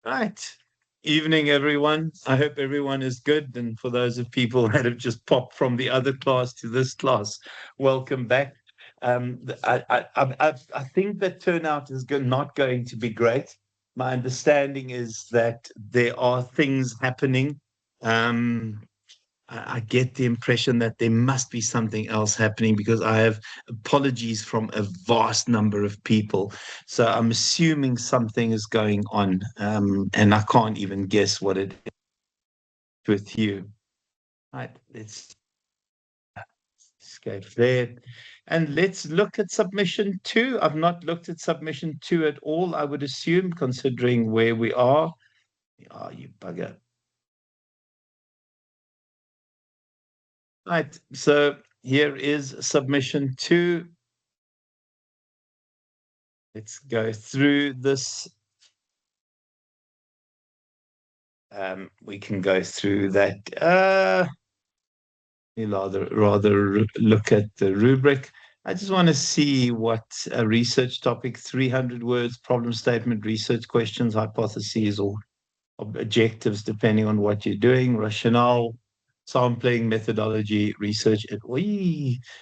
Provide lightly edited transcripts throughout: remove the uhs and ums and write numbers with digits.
Right. Evening, everyone. I hope everyone is good. And for those of people that have just popped from the other class to this class, welcome back. I think the turnout is not going to be great. My understanding is that there are things happening. Um, I get the impression that there must be something else happening because I have apologies from a vast number of people. So I'm assuming something is going on, and I can't even guess what it is with you. Right, let's escape there. And let's look at submission two. I've not looked at submission two at all, I would assume, considering where we are. Oh, you bugger. Right, so here is submission two. Let's go through this. We can go through that. We rather look at the rubric. I just want to see what a research topic, 300 words, problem statement, research questions, hypotheses, or objectives, depending on what you're doing, rationale, sampling, methodology, research.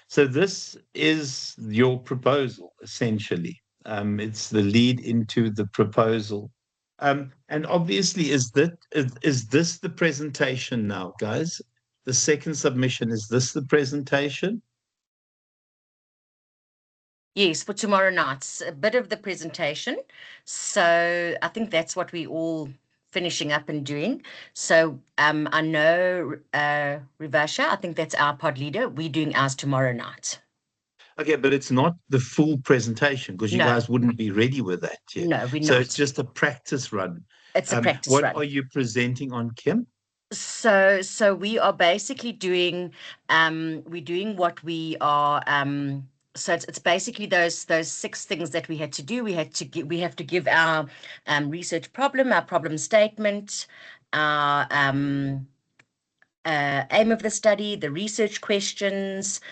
So this is your proposal, essentially. It's the lead into the proposal. And obviously, is this the presentation now, guys? The second submission, is this the presentation? Yes, for tomorrow night's a bit of the presentation. So I think that's what we all finishing up and doing. So I know Rivasha, I think that's our pod leader. We're doing ours tomorrow night. Okay, but it's not the full presentation because you No, guys wouldn't be ready with that yet. no, we're So it's not. just a practice run. It's a practice What are run. you presenting on, Kim? So we are basically doing what we are so it's basically those six things that we had to do. We have to give our research problem, our problem statement, our aim of the study, the research questions,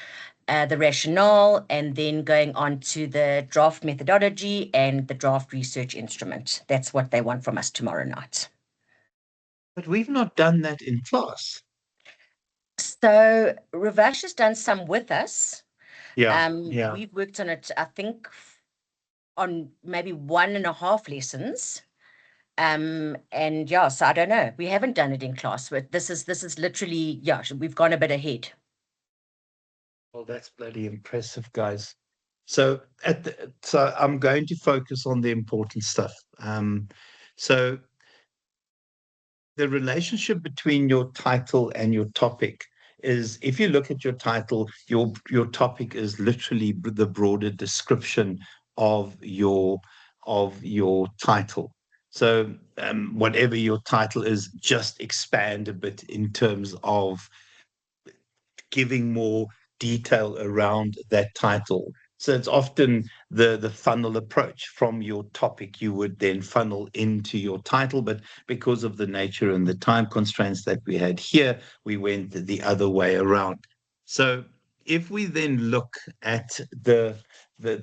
the rationale, and then going on to the draft methodology and the draft research instrument. That's what they want from us tomorrow night. But we've not done that in class. So Ravash has done some with us. Yeah. We've worked on it, I think, on maybe 1.5 lessons. And yeah, so I don't know. We haven't done it in class, but this is literally, yeah, we've gone a bit ahead. Well, that's bloody impressive, guys. So I'm going to focus on the important stuff. So the relationship between your title and your topic is, if you look at your title, your topic is literally the broader description of your title. So whatever your title is, just expand a bit in terms of giving more detail around that title. So it's often the funnel approach. From your topic, you would then funnel into your title, but because of the nature and the time constraints that we had here, we went the other way around. So if we then look at the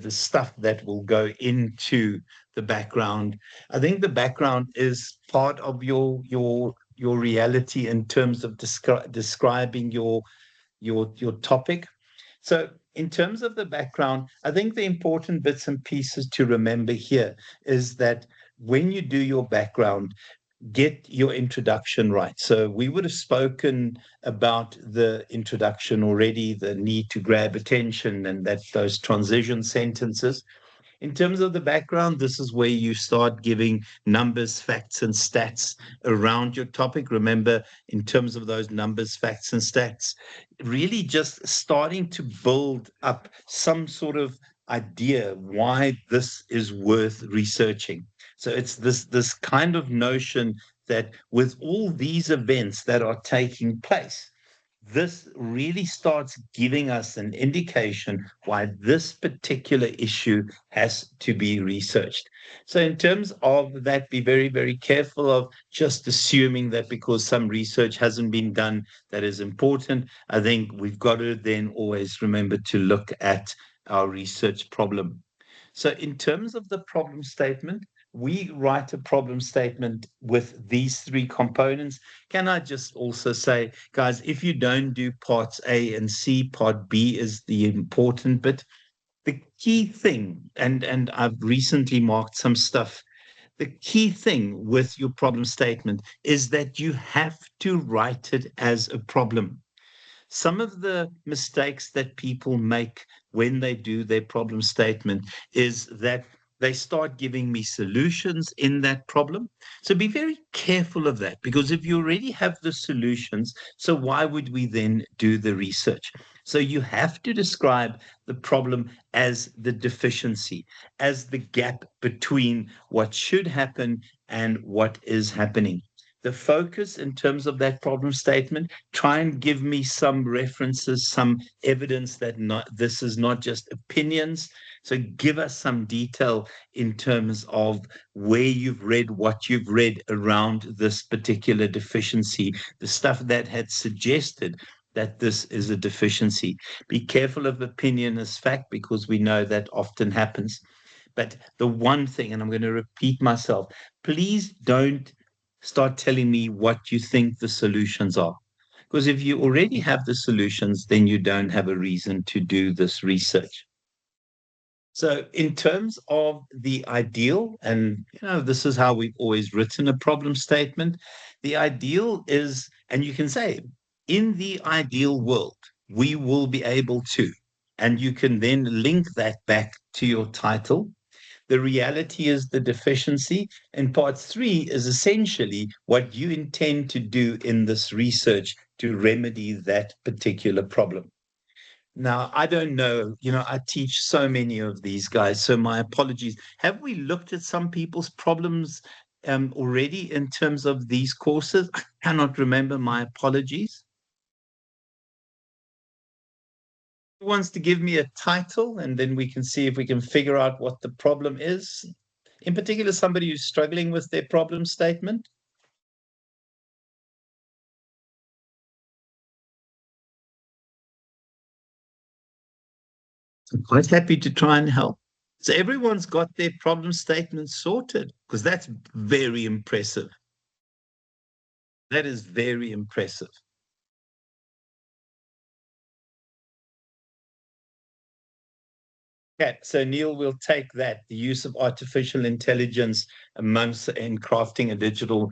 stuff that will go into the background, I think the background is part of your reality in terms of describing your topic. So in terms of the background, I think the important bits and pieces to remember here is that when you do your background, get your introduction right. So we would have spoken about the introduction already, the need to grab attention and that those transition sentences. In terms of the background, this is where you start giving numbers, facts, and stats around your topic. Remember, in terms of those numbers, facts, and stats, really just starting to build up some sort of idea why this is worth researching. So it's this kind of notion that with all these events that are taking place, this really starts giving us an indication why this particular issue has to be researched. So, in terms of that, be very, very careful of just assuming that because some research hasn't been done, that is important. I think we've got to then always remember to look at our research problem. So, in terms of the problem statement, we write a problem statement with these three components. Can I just also say, guys, if you don't do parts A and C, part B is the important bit. The key thing, and I've recently marked some stuff, the key thing with your problem statement is that you have to write it as a problem. Some of the mistakes that people make when they do their problem statement is that they start giving me solutions in that problem. So be very careful of that, because if you already have the solutions, so why would we then do the research? So you have to describe the problem as the deficiency, as the gap between what should happen and what is happening. The focus in terms of that problem statement, try and give me some references, some evidence that this is not just opinions. So give us some detail in terms of where you've read, what you've read around this particular deficiency, the stuff that had suggested that this is a deficiency. Be careful of opinion as fact, because we know that often happens. But the one thing, and I'm going to repeat myself, please don't start telling me what you think the solutions are. Because if you already have the solutions, then you don't have a reason to do this research. So in terms of the ideal, and this is how we've always written a problem statement, the ideal is, and you can say, in the ideal world, we will be able to, and you can then link that back to your title. The reality is the deficiency, and part 3 is essentially what you intend to do in this research to remedy that particular problem. Now, I don't know, I teach so many of these guys, so my apologies. Have we looked at some people's problems already in terms of these courses? I cannot remember, my apologies. Who wants to give me a title, and then we can see if we can figure out what the problem is? In particular, somebody who's struggling with their problem statement. I'm quite happy to try and help. So everyone's got their problem statement sorted, because that's very impressive. That is very impressive. Okay, so Neil, we'll take that, the use of artificial intelligence amongst in crafting digital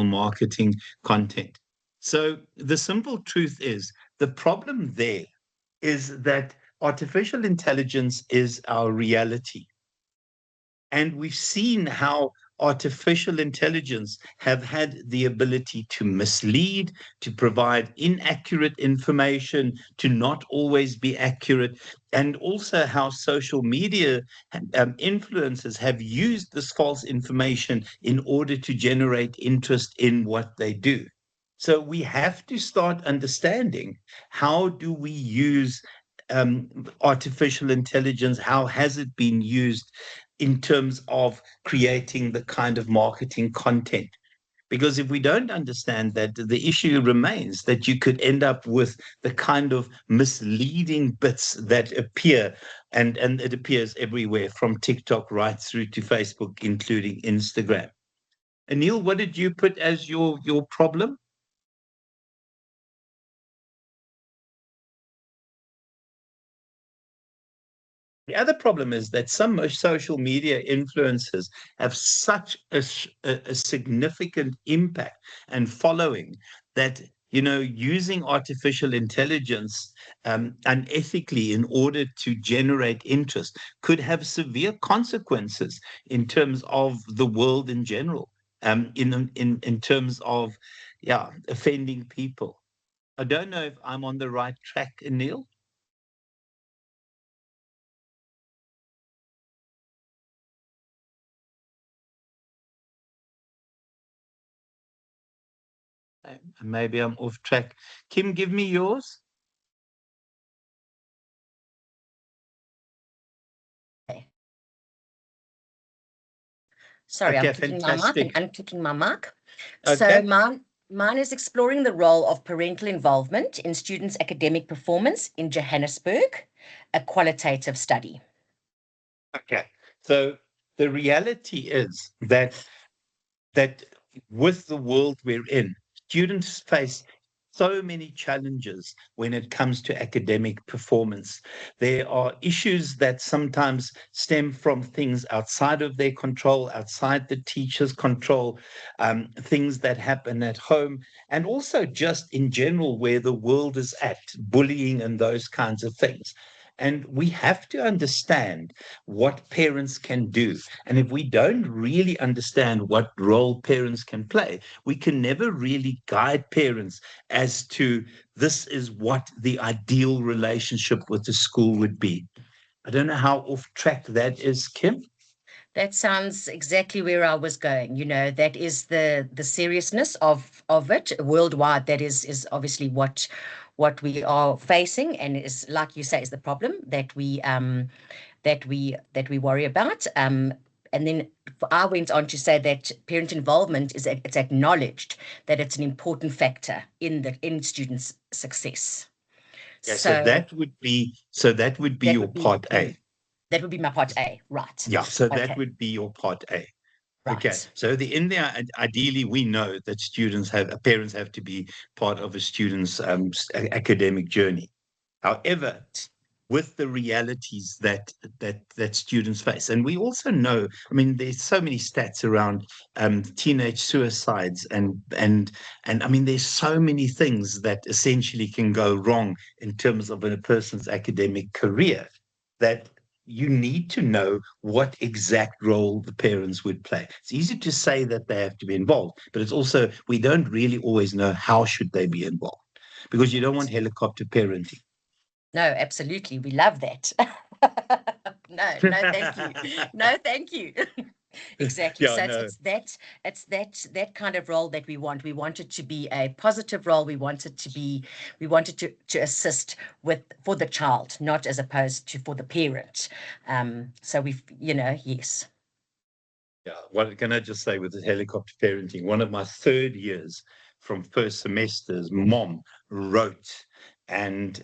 marketing content. So the simple truth is, the problem there is that artificial intelligence is our reality. And we've seen how artificial intelligence have had the ability to mislead, to provide inaccurate information, to not always be accurate, and also how social media influencers have used this false information in order to generate interest in what they do. So we have to start understanding, how do we use artificial intelligence? How has it been used in terms of creating the kind of marketing content? Because if we don't understand that, the issue remains that you could end up with the kind of misleading bits that appear, and it appears everywhere, from TikTok right through to Facebook, including Instagram. Anil, what did you put as your problem? The other problem is that some social media influencers have such a significant impact and following that, using artificial intelligence unethically in order to generate interest could have severe consequences in terms of the world in general, in terms of, offending people. I don't know if I'm on the right track, Anil. Maybe I'm off track. Kim, give me yours. Okay. Sorry, I'm Okay, clicking my mic and fantastic. unclicking my mic. So Okay. mine is exploring the role of parental involvement in students' academic performance in Johannesburg, a qualitative study. Okay. So the reality is that with the world we're in, students face so many challenges when it comes to academic performance. There are issues that sometimes stem from things outside of their control, outside the teacher's control, things that happen at home, and also just in general where the world is at, bullying and those kinds of things. And we have to understand what parents can do. And if we don't really understand what role parents can play, we can never really guide parents as to this is what the ideal relationship with the school would be. I don't know how off track that is, Kim. That sounds exactly where I was going. That is the seriousness of it worldwide. That is obviously what we are facing, and is, like you say, is the problem that we worry about. And then I went on to say that parent involvement it's acknowledged that it's an important factor in students' success. Yeah, so So that would be that your would be part A. that would be my part A, right? Yeah, so that Okay, would be your part A. Okay, right. so ideally, we know that parents have to be part of a student's academic journey. However, with the realities that students face, and we also know, I mean, there's so many stats around teenage suicides, and I mean, there's so many things that essentially can go wrong in terms of a person's academic career, that you need to know what exact role the parents would play. It's easy to say that they have to be involved, but it's also, we don't really always know how should they be involved, because you don't want helicopter parenting. No, absolutely. We love that. No, no, thank you. No, thank you. Exactly. Yeah, So no. it's that kind of role that we want. We want it to be a positive role. We wanted to assist for the child, not as opposed to for the parent. So yes. Yeah, what can I just say with the helicopter parenting? One of my third years from first semester's mom wrote and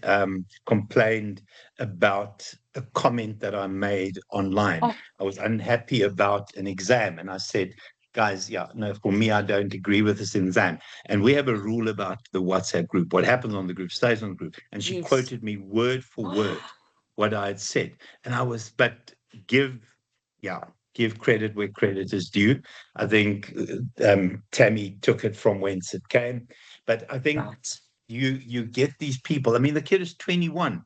complained about a comment that I made online. Oh, I was unhappy about an exam, and I said, guys, yeah, no, for me, I don't agree with this exam. And we have a rule about the WhatsApp group. What happens on the group stays on the group. And she yes. quoted me word for word what I had said. And but give, yeah, give credit where credit is due. I think Tammy took it from whence it came. But I think Right. you get these people. I mean, the kid is 21.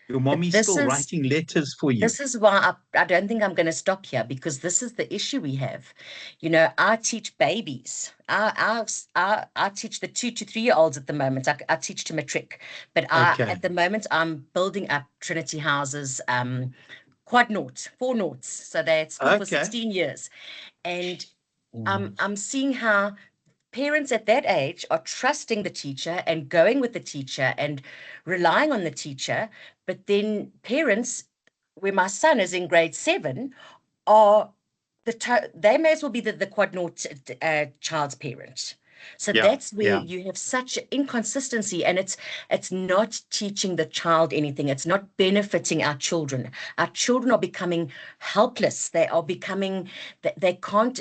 Your But mommy's this still is writing letters for you. This is why I don't think I'm going to stop here, because this is the issue we have. I teach babies. I teach the 2 to 3 year olds at the moment. I teach to matric, but Okay. at the moment I'm building up Trinity houses, quad noughts, 4 noughts. So they're at school for Okay. 16 years. And Mm. I'm seeing how parents at that age are trusting the teacher and going with the teacher and relying on the teacher. But then parents, where my son is in grade 7, are they may as well be the quad naught child's parent. So Yeah. that's where Yeah. you have such inconsistency, and it's not teaching the child anything. It's not benefiting our children. Our children are becoming helpless. They are becoming they can't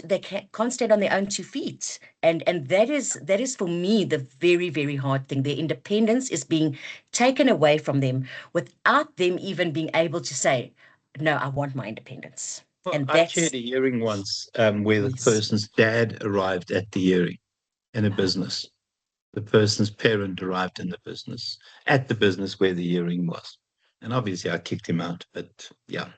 stand on their own 2 feet, and that is for me the very, very hard thing. Their independence is being taken away from them without them even being able to say, no, I want my independence. Well, And I chaired that's a hearing once where the yes. person's dad arrived at the hearing in a business. The person's parent arrived in the business, at the business where the hearing was. And obviously I kicked him out, but yeah.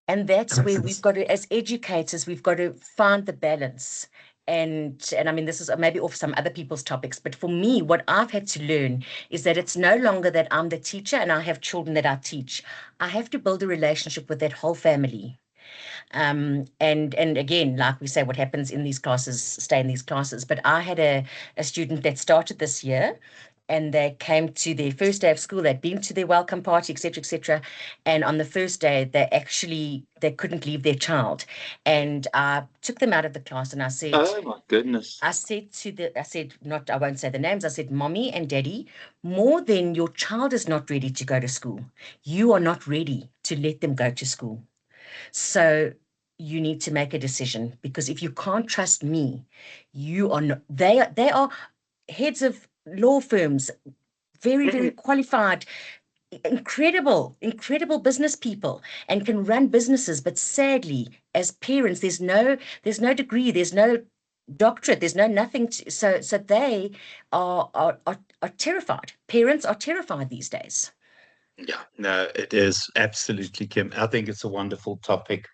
And that's where we've got to, as educators, we've got to find the balance. And I mean, this is maybe off some other people's topics, but for me, what I've had to learn is that it's no longer that I'm the teacher and I have children that I teach. I have to build a relationship with that whole family. And again, like we say, what happens in these classes stay in these classes. But I had a student that started this year, and they came to their first day of school. They'd been to their welcome party, etc., etc. And on the first day, they couldn't leave their child, and I took them out of the class, and I said. Oh my goodness. I said, not, I won't say the names. I said, Mommy and Daddy, more than your child is not ready to go to school, you are not ready to let them go to school. So, you need to make a decision, because if you can't trust me, you are not, they are heads of law firms, very, very qualified, incredible business people, and can run businesses. But sadly, as parents, there's no degree, there's no doctorate, there's no nothing to, so they are terrified. Parents are terrified these days. Yeah, no, it is absolutely, Kim. I think it's a wonderful topic.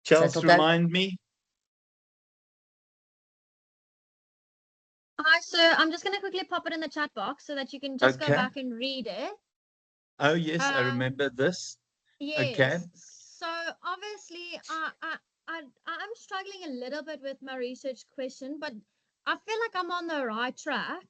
So Charles, it'll go. remind me. Hi, sir. I'm just going to quickly pop it in the chat box so that you can just go Okay. back and read it. Oh, yes, I remember this. Yes. Okay. So obviously, I'm struggling a little bit with my research question, but I feel like I'm on the right track.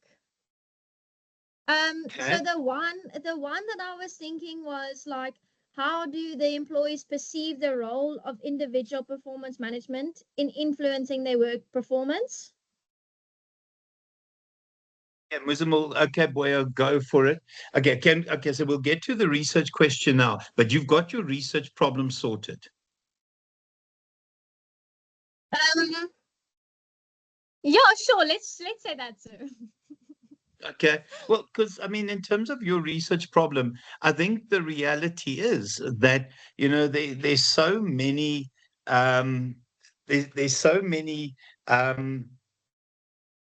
Okay. So the one that I was thinking was like, how do the employees perceive the role of individual performance management in influencing their work performance? Yeah, Muzimal, okay, boy, go for it. Okay, okay, so we'll get to the research question now, but you've got your research problem sorted. Yeah, sure. Let's say that, sir. Okay, well, because I mean, in terms of your research problem, I think the reality is that, you know, there's so many there's so many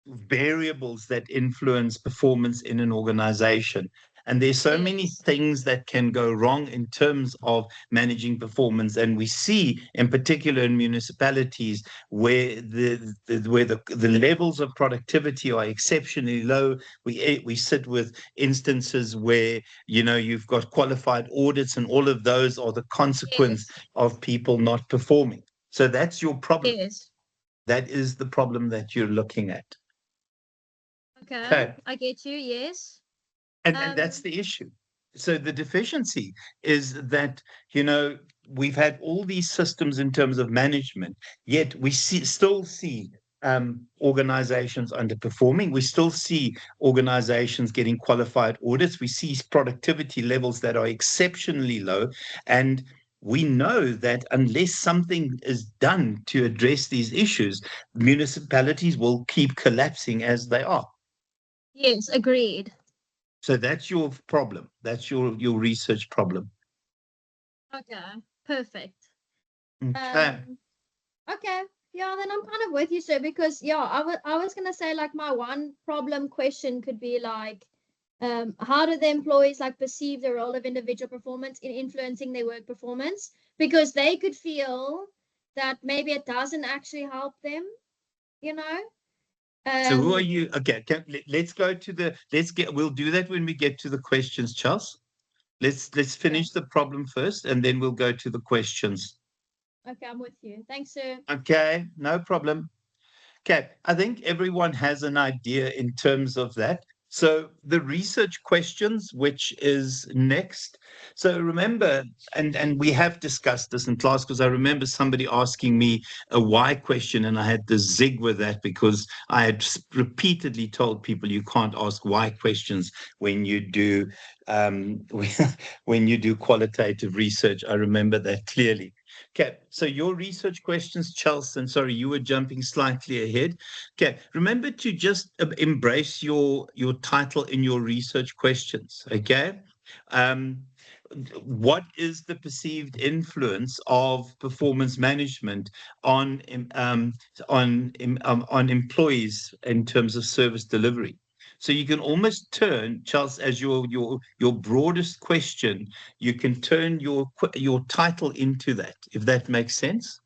variables that influence performance in an organization. And there's so many Yes. things that can go wrong in terms of managing performance. And we see, in particular in municipalities, where the levels of productivity are exceptionally low. We sit with instances where, you know, you've got qualified audits, and all of those are the consequence Yes. of people not performing. So that's your problem. Yes. That is the problem that you're looking at. Okay, Okay. I get you. Yes. And that's the issue. So the deficiency is that, you know, we've had all these systems in terms of management, yet we still see organizations underperforming. We still see organizations getting qualified audits. We see productivity levels that are exceptionally low. And we know that unless something is done to address these issues, municipalities will keep collapsing as they are. Yes, agreed. So that's your problem. That's your research problem. Okay, perfect. Okay. Okay, yeah, then I'm kind of with you, sir, because yeah, I was gonna say like my one problem question could be like, how do the employees like perceive the role of individual performance in influencing their work performance? Because they could feel that maybe it doesn't actually help them, you know? So who are you? Okay, let's go to we'll do that when we get to the questions, Charles. Let's finish the problem first, and then we'll go to the questions. Okay, I'm with you. Thanks, sir. Okay, no problem. Okay, I think everyone has an idea in terms of that. So the research questions, which is next. So remember, and we have discussed this in class, because I remember somebody asking me a why question, and I had to zig with that, because I had repeatedly told people you can't ask why questions when you do when you do qualitative research. I remember that clearly. Okay, so your research questions, Chelsea, sorry, you were jumping slightly ahead. Okay, remember to just embrace your title in your research questions. Okay, what is the perceived influence of performance management on employees in terms of service delivery? So you can almost turn, Charles, as your broadest question, you can turn your title into that, if that makes sense.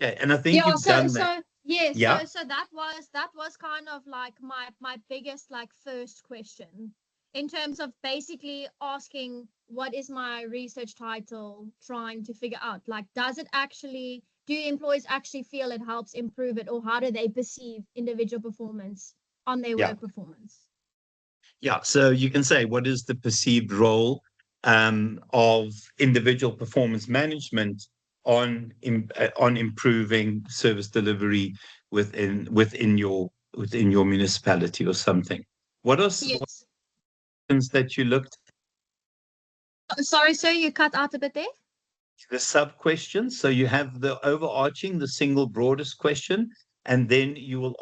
Okay, and I think you've done that. Yes, Yeah. so that was kind of like my biggest like first question in terms of basically asking what is my research title trying to figure out, like do employees actually feel it helps improve it, or how do they perceive individual performance on their work performance? Yeah, so you can say, what is the perceived role of individual performance management on improving service delivery within your municipality or something? What are Yes. things that you looked? Sorry, sir, you cut out a bit there. the sub questions. So you have the overarching, the single broadest question, and then you'll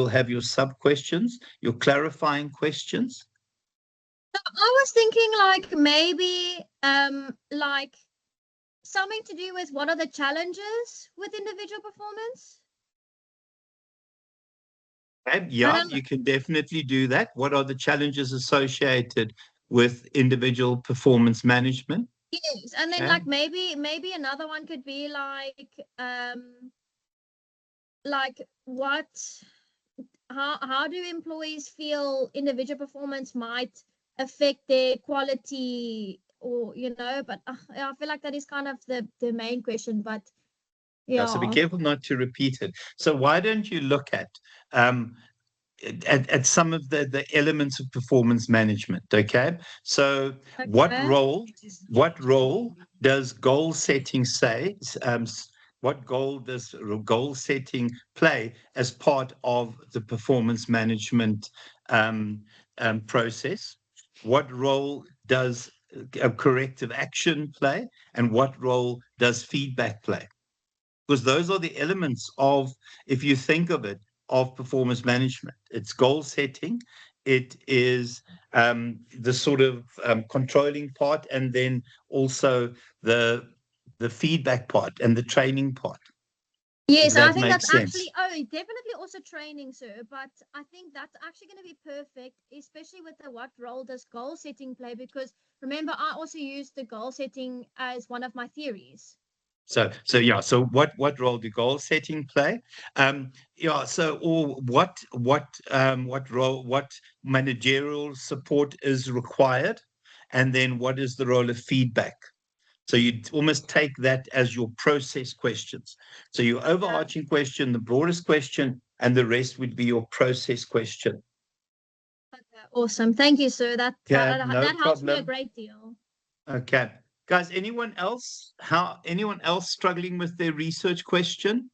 have your sub questions, your clarifying questions. I was thinking like maybe like something to do with what are the challenges with individual performance? Okay, yeah, you can definitely do that. What are the challenges associated with individual performance management? Yes, and then Okay. like maybe another one could be like what how do employees feel individual performance might affect their quality, or but I feel like that is kind of the main question, but Yeah, so be yeah. careful not to repeat it. So why don't you look um, at some of the elements of performance management? Okay, so what Okay. role does goal setting say? What role does goal setting play as part of the performance management process? What role does corrective action play, and what role does feedback play? Because those are the elements of, if you think of it, of performance management. It's goal setting, it is the sort of controlling part, and then also the feedback part and the training part. If Yes, I that think makes that's sense. actually definitely also training, sir. But I think that's actually going to be perfect, especially with the what role does goal setting play? Because remember, I also used the goal setting as one of my theories. So yeah. So what role do goal setting play? Yeah. So or what role, what managerial support is required, and then what is the role of feedback? So you almost take that as your process questions. So your overarching question, the broadest question, and the rest would be your process question. Okay, awesome. Thank you, sir. That Yeah, that, no that helps me a problem. great deal. Okay. Guys, anyone else? Anyone else struggling with their research question?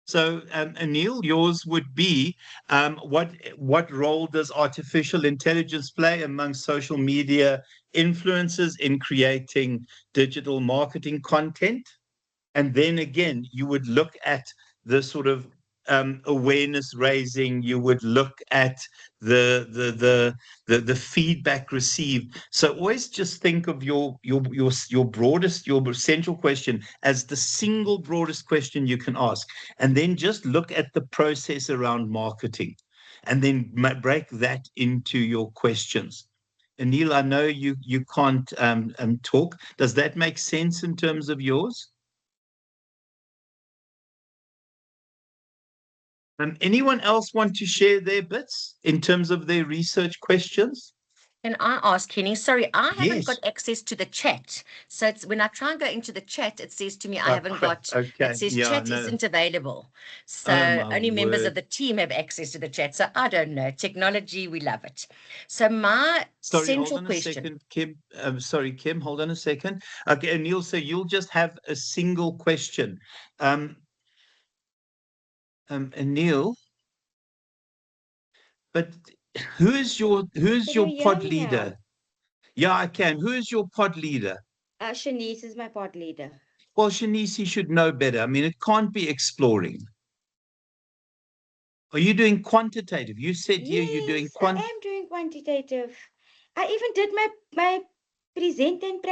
So, Anil, yours would be what role does artificial intelligence play among social media influencers in creating digital marketing content? And then again, you would look at the sort of awareness raising. You would look at the feedback received. So always just think of your broadest, your central question as the single broadest question you can ask, and then just look at the process around marketing, and then break that into your questions. Anil, I know you can't talk. Does that make sense in terms of yours? Anyone else want to share their bits in terms of their research questions? Can I ask, Kenny? Sorry, I haven't got Yes. access to the chat. So it's when I try and go into the chat, it says to me I Oh, haven't crap. got, Okay. it says Yeah, chat no. isn't available. Oh, So my only members of word. the team have access to the chat. So I don't know. Technology, we love it. So my Sorry, hold central on a question. second, Kim. Sorry, Kim, hold on a second. Okay, Neil, so you'll just have a single question. And Neil, but who's Can you your hear pod me now? leader? Yeah, I can. Who is your pod leader? Shanice is my pod leader. Well, Shanice should know better. I mean, it can't be exploring. Are you doing quantitative? You said here you're doing Yes, I am doing quantitative. I even did my present and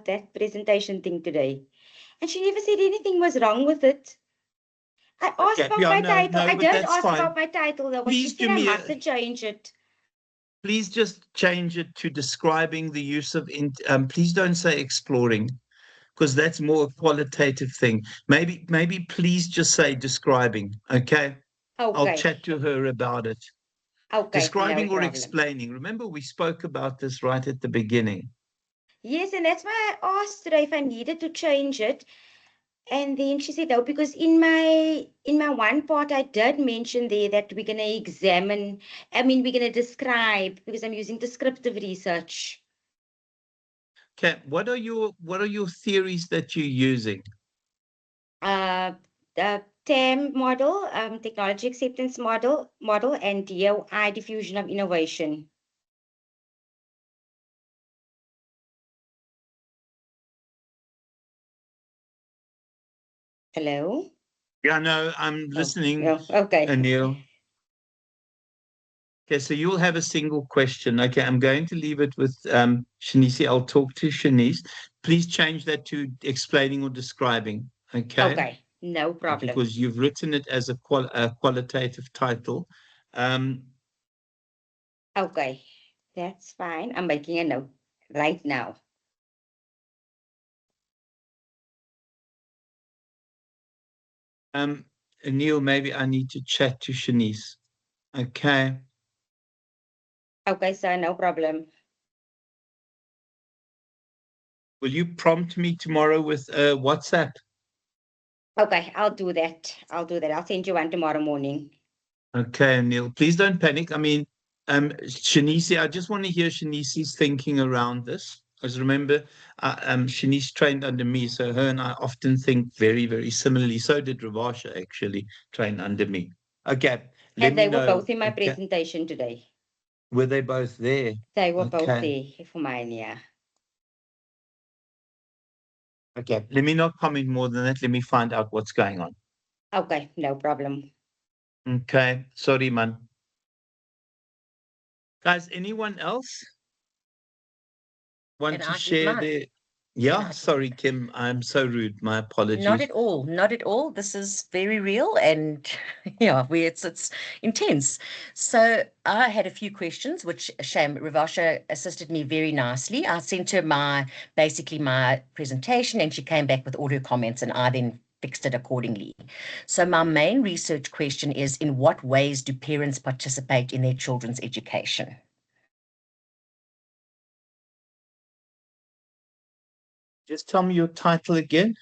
that presentation thing today. And she never said anything was wrong with it. I asked Okay, about yeah, my no, title. no, I but did that's ask fine. about my title though, but she Please said do I me a, mustn't change it. please just change it to describing the use of, please don't say exploring, because that's more a qualitative thing. Maybe please just say describing. Okay. I'll Okay. chat to her about it. Okay, no Describing or problem. explaining. Remember, we spoke about this right at the beginning. Yes, and that's why I asked today if I needed to change it. And then she said, "Oh, because in my one part, I did mention there that we're gonna examine. I mean, we're gonna describe because I'm using descriptive research. Okay. What are your theories that you're using? The TAM model, technology acceptance model, and DOI, diffusion of innovation. Hello? Yeah, no, I'm listening, No, okay. Anil. Okay, so you'll have a single question. Okay, I'm going to leave it with Shanice. I'll talk to Shanice. Please change that to explaining or describing. Okay. Okay, no problem. Because you've written it as a qualitative title. Okay, that's fine. I'm making a note right now. Neil, maybe I need to chat to Shanice. Okay. Okay, sir, no problem. Will you prompt me tomorrow with WhatsApp? Okay, I'll do that. I'll send you one tomorrow morning. Okay, Neil, please don't panic. I mean, Shanice, I just want to hear Shanice's thinking around this. Because remember, Shanice trained under me, so her and I often think very, very similarly. So did Ravasha, actually, train under me. Okay, let And me they were know. both in my Okay. presentation today. Were they both there? They were both Okay. there for mine, yeah. Okay, let me not comment more than that. Let me find out what's going on. Okay, no problem. Okay, sorry, man. Guys, anyone else want Can to I give share mine? their? Can Yeah, I sorry, give- Kim. I'm so rude. My Not apologies. at all. Not at all. This is very real, and yeah, it's intense. So I had a few questions, which Shame Ravasha assisted me very nicely. I sent her basically my presentation, and she came back with all her comments, and I then fixed it accordingly. So my main research question is: in what ways do parents participate in their children's education? Just tell me your title again.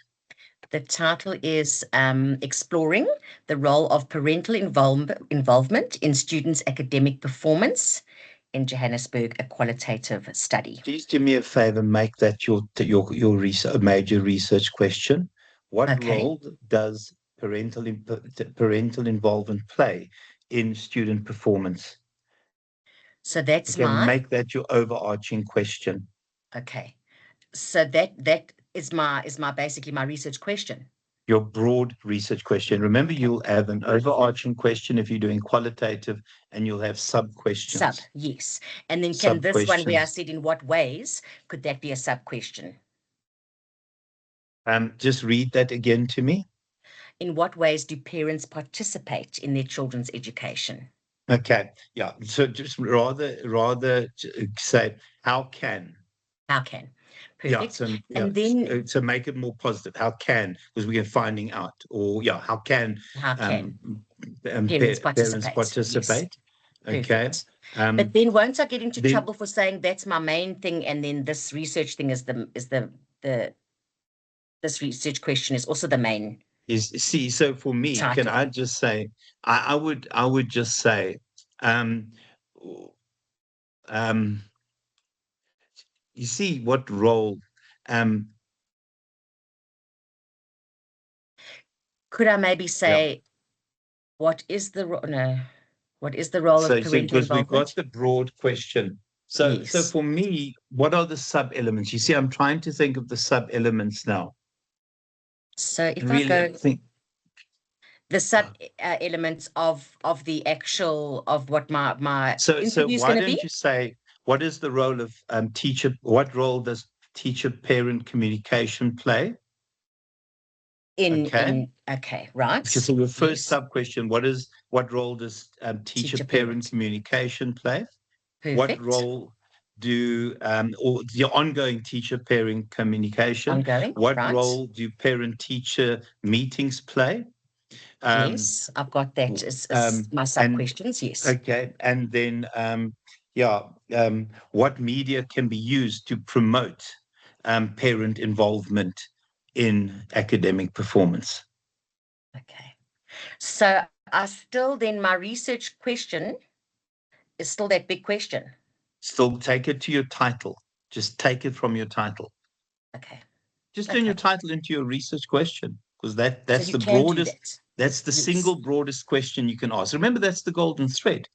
The title is Exploring the Role of Parental Involvement in Students' Academic Performance in Johannesburg, a Qualitative Study. Please do me a favor, make that your major research question. What Okay. role does parental involvement play in student performance? So that's Okay, make that your overarching question. okay. So that is basically my research question. Your broad research question. Remember, Okay. you'll have an overarching question if you're doing qualitative, and you'll have sub-questions. Yes. And then can this one where I Sub-questions. said in what ways, could that be a sub-question? Just read that again to me. In what ways do parents participate in their children's education? Okay, yeah. So just rather say how can. How can? Yeah, Perfect. so And then to make it more positive, how can, because we are finding out, or yeah, how can parents parents participate? Yes. Okay. Perfect. But then won't I get into then- trouble for saying that's my main thing, and then this research thing is this research question is also the main see, so for me, title. can I just say, I would just say, you see what role Could I maybe say what is the role so of parental because we've involvement? got the broad question. So Yes. for me, what are the sub elements? You see, I'm trying to think of the sub elements now. So if Really, I go think the sub elements of the actual of what my so interview is why going to don't be. you say what is the role of teacher? What role does teacher parent communication play? Okay, right. Because so your first Yes. sub question, what role does teacher parent communication play? Perfect. What role do or the ongoing teacher parent communication? What right. role do parent teacher meetings play? Yes, I've got that as my sub questions. Yes. Okay, and then what media can be used to promote parent involvement in academic performance? Okay. So my research question is still that big question. Still take it to your title. Just take it from your title. Okay. Just turn your title into your research question, because that's So the broadest. That's the Yes. single broadest question you can ask. Remember, that's the golden thread.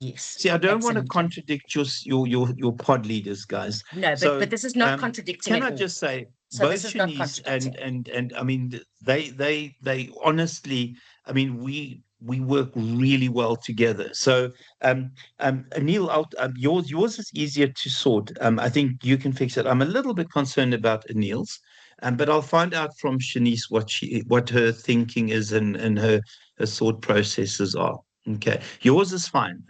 Yes. See, I don't want to absolutely. contradict your pod leaders, guys. No, So, but this is not contradicting Can at I all. just say, So both this is not Shanice contradicting. and I mean they honestly, I mean we work really well together. So Anil, yours is easier to sort. I think you can fix it. I'm a little bit concerned about Anil's, but I'll find out from Shanice what her thinking is and her thought processes are. Okay, yours is fine.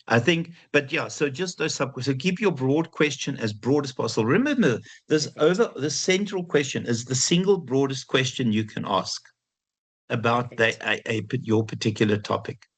I think, but yeah. So just those sub. So keep your broad question as broad as possible. Remember, the central question is the single broadest question you can ask about your particular topic,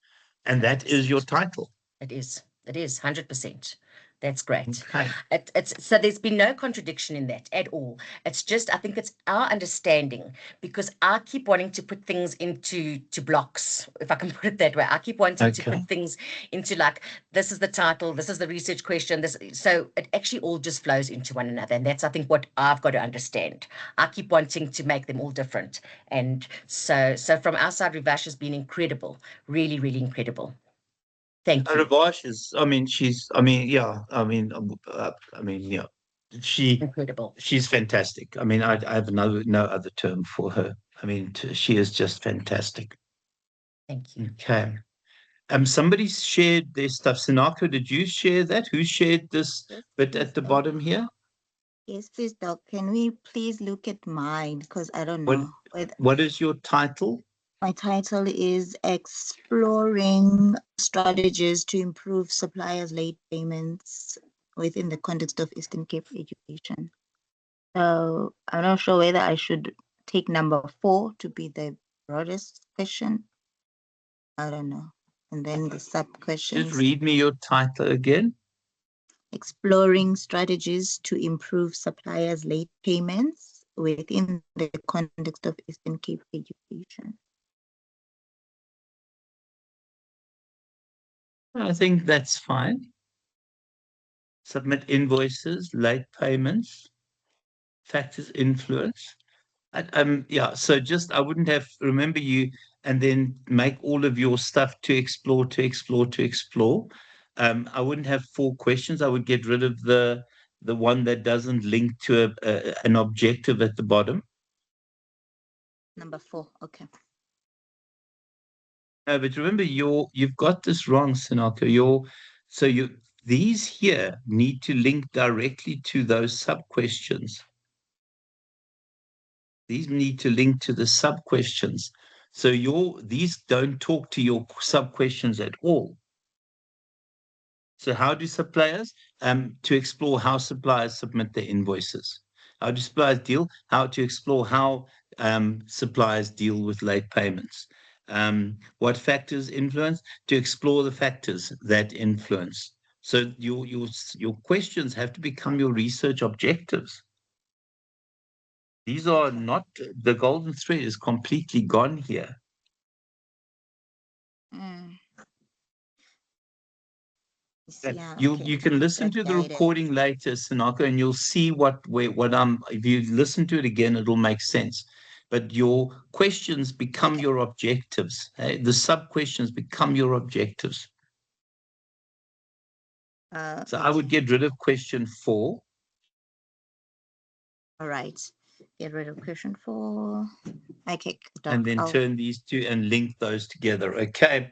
and that is your title. It is 100%. That's great. Okay. It's so there's been no contradiction in that at all. It's just, I think it's our understanding, because I keep wanting to put things into blocks, if I can put it that way. I keep wanting to put things into, like, this is the title, this is the research question, so it actually all just flows into one another. And that's, I think, what I've got to understand. I keep wanting to make them all different. And so from our side, Rivash has been incredible, really, really incredible. Thank you. Ravash is, I mean, yeah, yeah, Incredible. she's fantastic. I mean, I have no other term for her. I mean, she is just fantastic. Thank you. Okay. Somebody shared their stuff. Sinako, did you share that? Who shared this bit at the bottom here? Yes, please, Doc. Can we please look at mine? Because I don't know. What is your title? My title is Exploring Strategies to Improve Suppliers' Late Payments within the context of Eastern Cape Education. So I'm not sure whether I should take number 4 to be the broadest question. I don't know. And then the sub-questions. Just read me your title again. Exploring Strategies to Improve Suppliers' Late Payments within the context of Eastern Cape Education. I think that's fine. Submit invoices, late payments, factors influence. Yeah, so just, I wouldn't have, remember you, and then make all of your stuff to explore. I wouldn't have 4 questions. I would get rid of the one that doesn't link to an objective at the bottom. Number 4, okay. No, but remember, you've got this wrong, Sinako. These here need to link directly to those sub-questions. These need to link to the sub-questions. So these don't talk to your sub-questions at all. So how do suppliers, to explore how suppliers submit their invoices? How do suppliers deal? How to explore how suppliers deal with late payments? What factors influence? To explore the factors that influence. So your questions have to become your research objectives. These are not, the golden thread is completely gone here. Yeah, you can listen to the recording later, Sinako, and you'll see if you listen to it again, it'll make sense. But your questions become your objectives. The sub-questions become your objectives. So I would get rid of question 4. All right. Get rid of question 4. Okay. Doc, and then turn these 2 and link those together. Okay.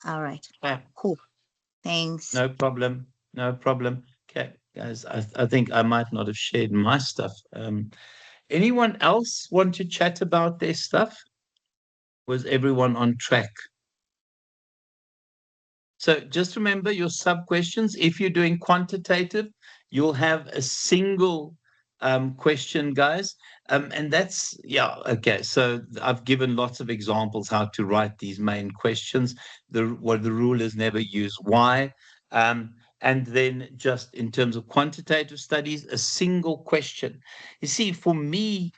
All right. Cool. Thanks. No problem. Okay, guys, I think I might not have shared my stuff. Anyone else want to chat about their stuff? Was everyone on track? So just remember your sub-questions. If you're doing quantitative, you'll have a single question, guys. And that's, yeah, okay. So I've given lots of examples how to write these main questions. The rule is never use why. And then just in terms of quantitative studies, a single question. You see, for me,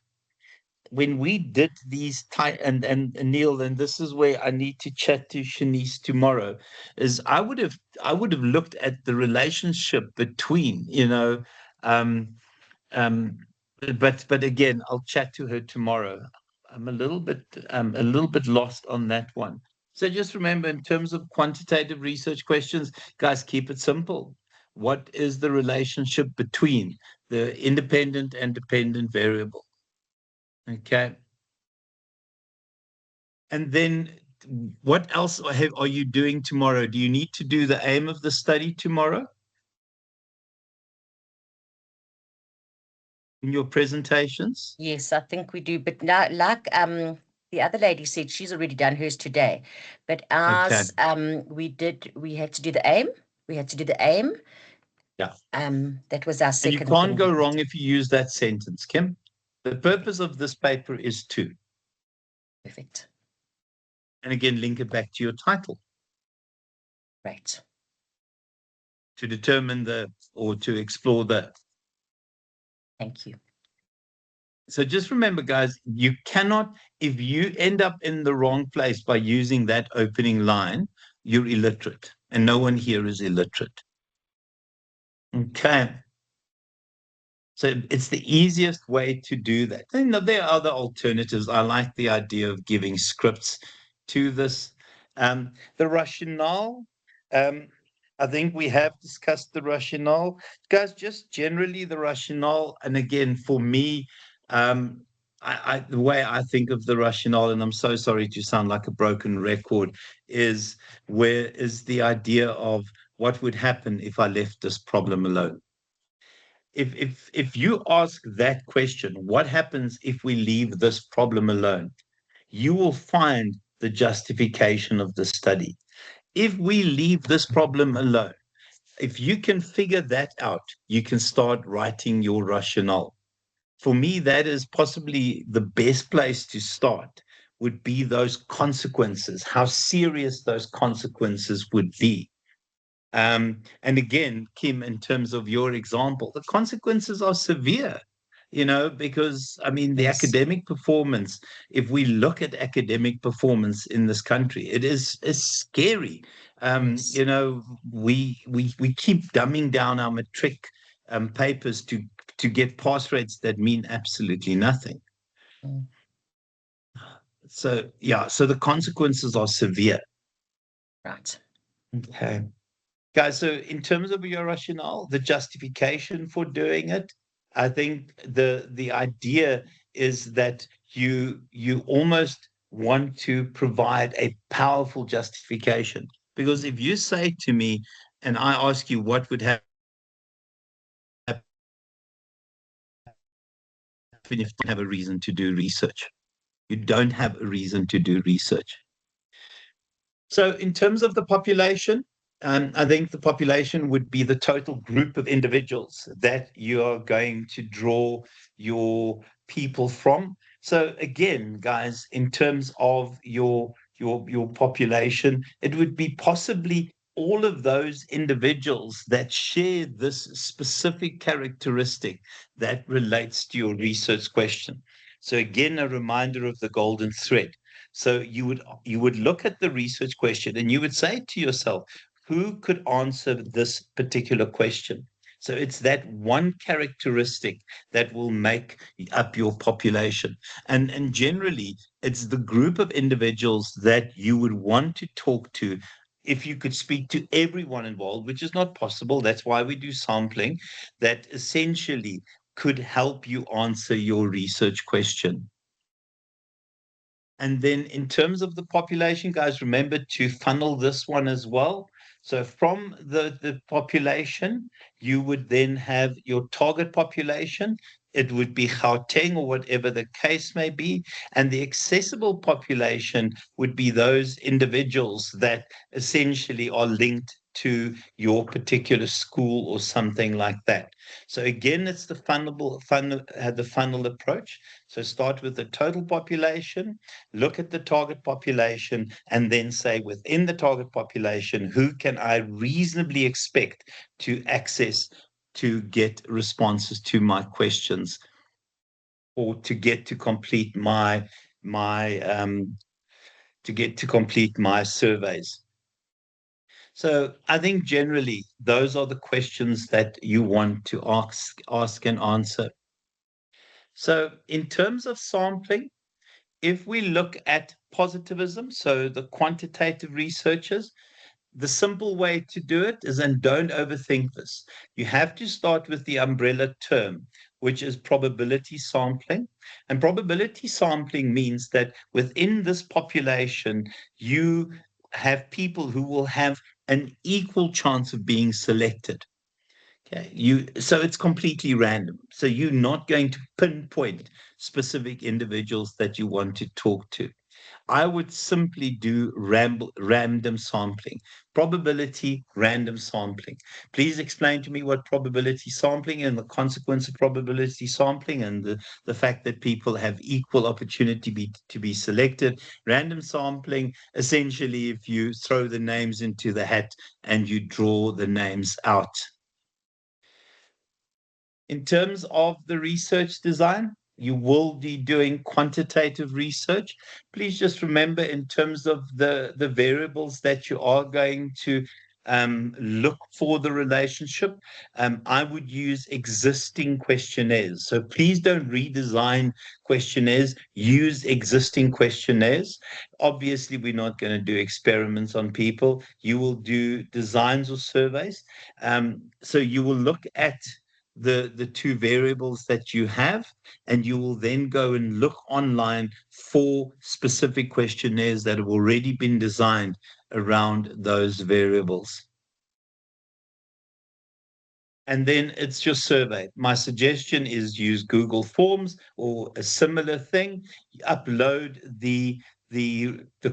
when we did these and Neil, and this is where I need to chat to Shanice tomorrow, is I would have looked at the relationship between, but again, I'll chat to her tomorrow. I'm a little bit lost on that one. So just remember, in terms of quantitative research questions, guys, keep it simple. what is the relationship between the independent and dependent variable? Okay. And then what else are you doing tomorrow? Do you need to do the aim of the study tomorrow in your presentations? Yes, I think we do. But now, like the other lady said, she's already done hers today. But ours, we had to do the aim. We had to do the aim. Yeah. That was our And second you can't thing. go wrong if you use that sentence, Kim. The purpose of this paper is to. Perfect. And again, link it back to your title. Right. To determine or to explore the. Thank you. So just remember, guys, you cannot, if you end up in the wrong place by using that opening line, you're illiterate. And no one here is illiterate. Okay. So it's the easiest way to do that. And there are other alternatives. I like the idea of giving scripts to this. The rationale, I think we have discussed the rationale. Guys, just generally the rationale. And again, for me, the way I think of the rationale, and I'm so sorry to sound like a broken record, is the idea of what would happen if I left this problem alone. If you ask that question, what happens if we leave this problem alone? You will find the justification of the study. If we leave this problem alone, if you can figure that out, you can start writing your rationale. For me, that is possibly the best place to start, would be those consequences, how serious those consequences would be. And again, Kim, in terms of your example, the consequences are severe, because I mean, the academic performance, if we look at academic performance in this country, it is scary. We keep dumbing down our matric papers to get pass rates that mean absolutely nothing. Mm. So the consequences are severe. Right. Okay. Guys, so in terms of your rationale, the justification for doing it, I think the idea is that you almost want to provide a powerful justification. Because if you say to me, and I ask you what would happen if you don't have a reason to do research, you don't have a reason to do research. So in terms of the population, I think the population would be the total group of individuals that you are going to draw your people from. So again, guys, in terms of your population, it would be possibly all of those individuals that share this specific characteristic that relates to your research question. So again, a reminder of the golden thread. So you would look at the research question and you would say to yourself, who could answer this particular question? So it's that one characteristic that will make up your population. And generally, it's the group of individuals that you would want to talk to. If you could speak to everyone involved, which is not possible, that's why we do sampling, that essentially could help you answer your research question. And then in terms of the population, guys, remember to funnel this one as well. So from the population, you would then have your target population. It would be Gauteng or whatever the case may be. And the accessible population would be those individuals that essentially are linked to your particular school or something like that. So again, it's the funnel approach. So start with the total population, look at the target population, and then say within the target population, who can I reasonably expect to access to get responses to my questions or to get to complete my surveys. So I think generally those are the questions that you want to ask and answer. So in terms of sampling, if we look at positivism, so the quantitative researchers, the simple way to do it is, and don't overthink this, you have to start with the umbrella term, which is probability sampling. And probability sampling means that within this population, you have people who will have an equal chance of being selected. Okay, so it's completely random. So you're not going to pinpoint specific individuals that you want to talk to. I would simply do random sampling, probability random sampling. Please explain to me what probability sampling and the consequence of probability sampling, and the fact that people have equal opportunity to be selected. Random sampling, essentially, if you throw the names into the hat and you draw the names out. In terms of the research design, you will be doing quantitative research. Please just remember, in terms of the variables that you are going to look for the relationship, I would use existing questionnaires. So please don't redesign questionnaires, use existing questionnaires. Obviously, we're not going to do experiments on people. You will do designs or surveys. So you will look at the two variables that you have, and you will then go and look online for specific questionnaires that have already been designed around those variables. And then it's your survey. My suggestion is use Google Forms or a similar thing. Upload the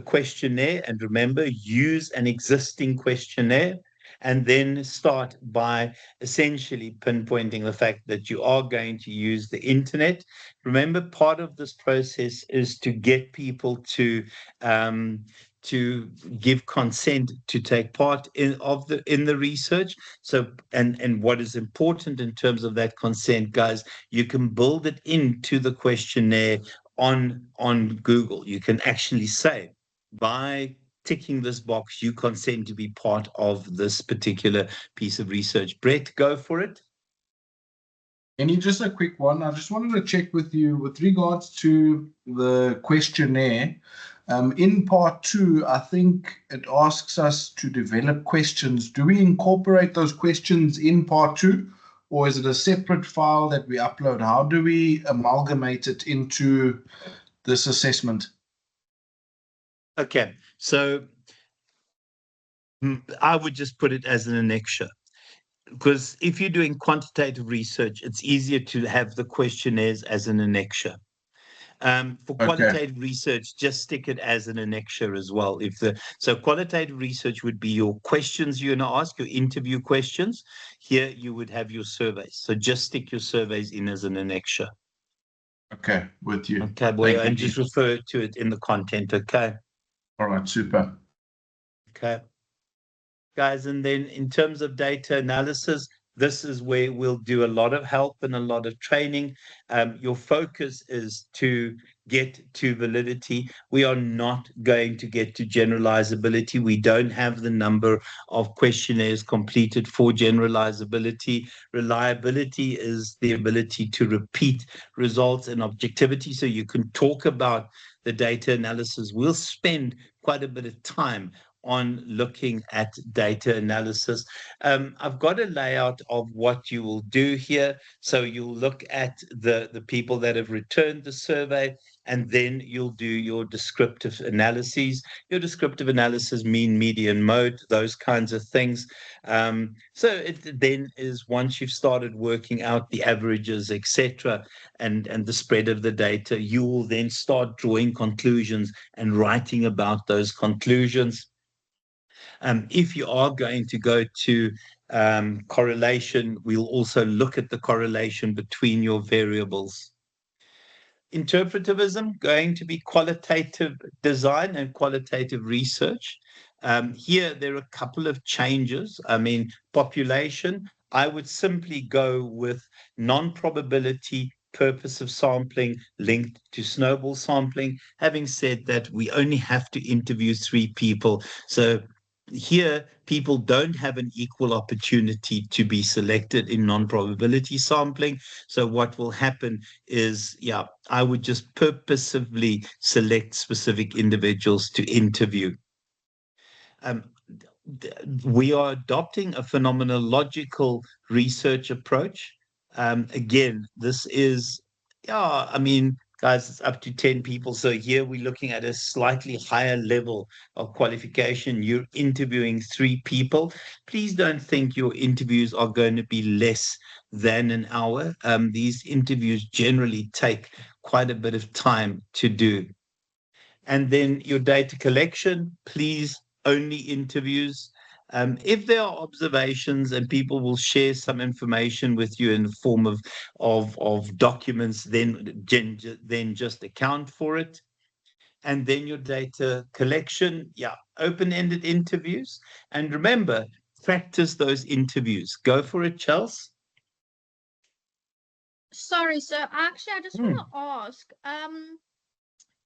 questionnaire, and remember, use an existing questionnaire, and then start by essentially pinpointing the fact that you are going to use the internet. Remember, part of this process is to get people to give consent to take part in the research. So, and what is important in terms of that consent, guys, you can build it into the questionnaire on Google. You can actually say, by ticking this box, you consent to be part of this particular piece of research. Brett, go for it. Any, just a quick one. I just wanted to check with you with regards to the questionnaire. In part 2, I think it asks us to develop questions. Do we incorporate those questions in part 2, or is it a separate file that we upload? How do we amalgamate it into this assessment? Okay, so I would just put it as an annexure, because if you're doing quantitative research, it's easier to have the questionnaires as an annexure. For qualitative research, just stick it as an annexure as well. So qualitative research would be your questions you're going to ask, your interview questions. Here you would have your surveys. So just stick your surveys in as an annexure. Okay, with you. Okay, boy, and just refer to it in the content. Okay. All right, super. Okay. Guys, and then in terms of data analysis, this is where we'll do a lot of help and a lot of training. Your focus is to get to validity. We are not going to get to generalizability. We don't have the number of questionnaires completed for generalizability. Reliability is the ability to repeat results, and objectivity, so you can talk about the data analysis. We'll spend quite a bit of time on looking at data analysis. I've got a layout of what you will do here. So you'll look at the people that have returned the survey, and then you'll do your descriptive analyses. Your descriptive analysis, mean, median, mode, those kinds of things. So it then is, once you've started working out the averages, etc., and the spread of the data, you will then start drawing conclusions and writing about those conclusions. If you are going to go to correlation, we'll also look at the correlation between your variables. Interpretivism, going to be qualitative design and qualitative research. Here, there are a couple of changes. I mean, population, I would simply go with non-probability purpose of sampling linked to snowball sampling. Having said that, we only have to interview 3 people. So here, people don't have an equal opportunity to be selected in non-probability sampling. So what will happen is, I would just purposefully select specific individuals to interview. we are adopting a phenomenological research approach. Again, this is, yeah, I mean, guys, it's up to 10 people. So here we're looking at a slightly higher level of qualification. You're interviewing 3 people. Please don't think your interviews are going to be less than an hour. These interviews generally take quite a bit of time to do. And then your data collection, please only interviews. If there are observations and people will share some information with you in the form of documents, then just account for it. And then your data collection, yeah, open-ended interviews. And remember, practice those interviews. Go for it, Chelsea. Sorry, sir. Actually, I just want to ask,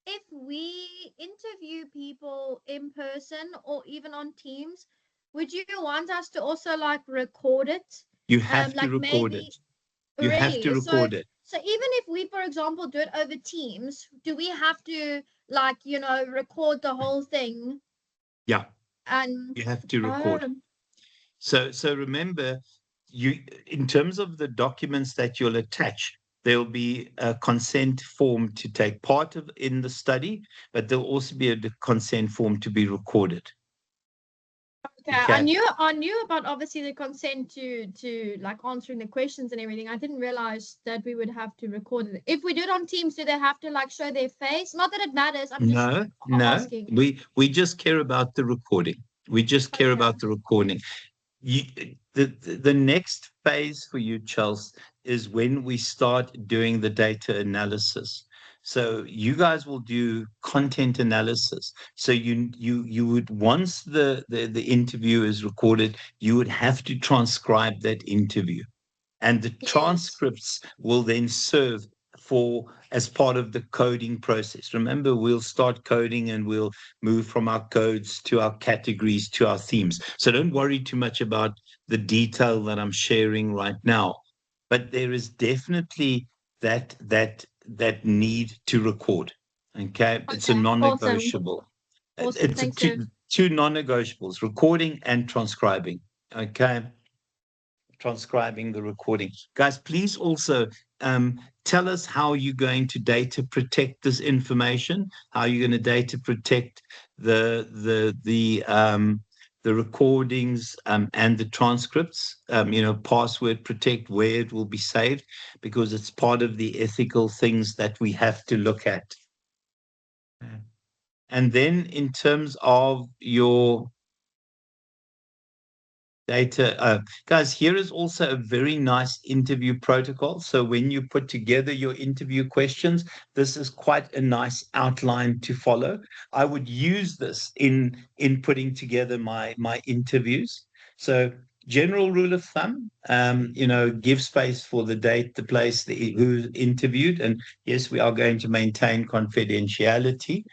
if we interview people in person or even on Teams, would you want us to also like record it? You have to Like record maybe it. You have to really? record it. So even if we, for example, do it over Teams, do we have to like, record the whole thing? Yeah, And you have to record. So remember, in terms of the documents that you'll attach, there'll be a consent form to take part of in the study, but there'll also be a consent form to be recorded. Okay. I knew about obviously the consent to like answering the questions and everything. I didn't realize that we would have to record it. If we do it on Teams, do they have to like show their face? Not that it matters. I'm just asking. We just care about the recording. We just care about the recording. The next phase for you, Chelsea, is when we start doing the data analysis. So you guys will do content analysis. So you would, once the interview is recorded, you would have to transcribe that interview. And the transcripts will then serve as part of the coding process. Remember, we'll start coding and we'll move from our codes to our categories to our themes. So don't worry too much about the detail that I'm sharing right now. But there is definitely that need to record. Okay, it's a non-negotiable. Awesome. It's two non-negotiables: recording and transcribing. Okay. Transcribing the recording. Guys, please also tell us how you're going to data protect this information, how you're going to data protect the recordings and the transcripts, password protect, where it will be saved, because it's part of the ethical things that we have to look at. And then in terms of your data, guys, here is also a very nice interview protocol. So when you put together your interview questions, this is quite a nice outline to follow. I would use this in putting together my interviews. So general rule of thumb, give space for the date, the place, who's interviewed, and yes, we are going to maintain confidentiality.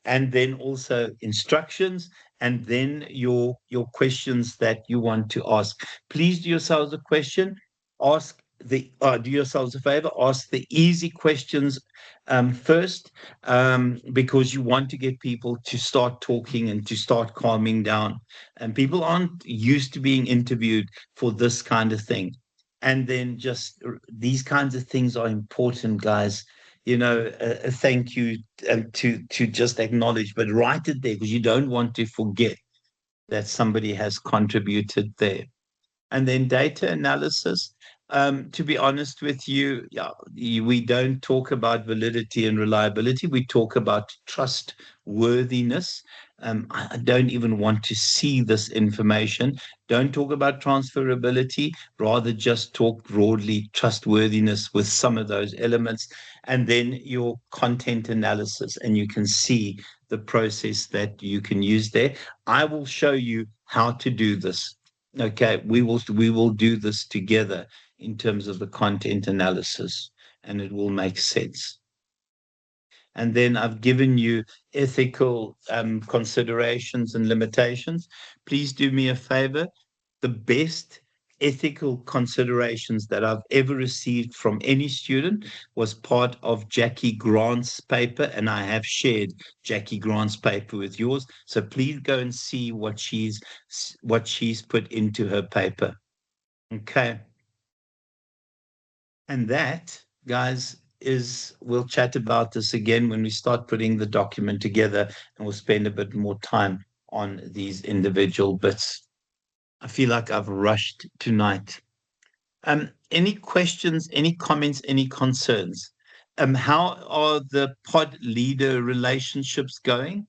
And then also instructions, and then your questions that you want to ask. Please do yourselves a question. Do yourselves a favor. Ask the easy questions first, because you want to get people to start talking and to start calming down. And people aren't used to being interviewed for this kind of thing. And then just these kinds of things are important, guys. A thank you to just acknowledge, but write it there, because you don't want to forget that somebody has contributed there. And then data analysis. To be honest with you, we don't talk about validity and reliability. We talk about trustworthiness. I don't even want to see this information. Don't talk about transferability, rather just talk broadly trustworthiness with some of those elements. And then your content analysis, and you can see the process that you can use there. I will show you how to do this. Okay, we will do this together in terms of the content analysis, and it will make sense. And then I've given you ethical considerations and limitations. Please do me a favor. The best ethical considerations that I've ever received from any student was part of Jackie Grant's paper, and I have shared Jackie Grant's paper with yours. So please go and see what she's put into her paper. Okay. And that, guys, we'll chat about this again when we start putting the document together, and we'll spend a bit more time on these individual bits. I feel like I've rushed tonight. Any questions, any comments, any concerns? How are the pod leader relationships going?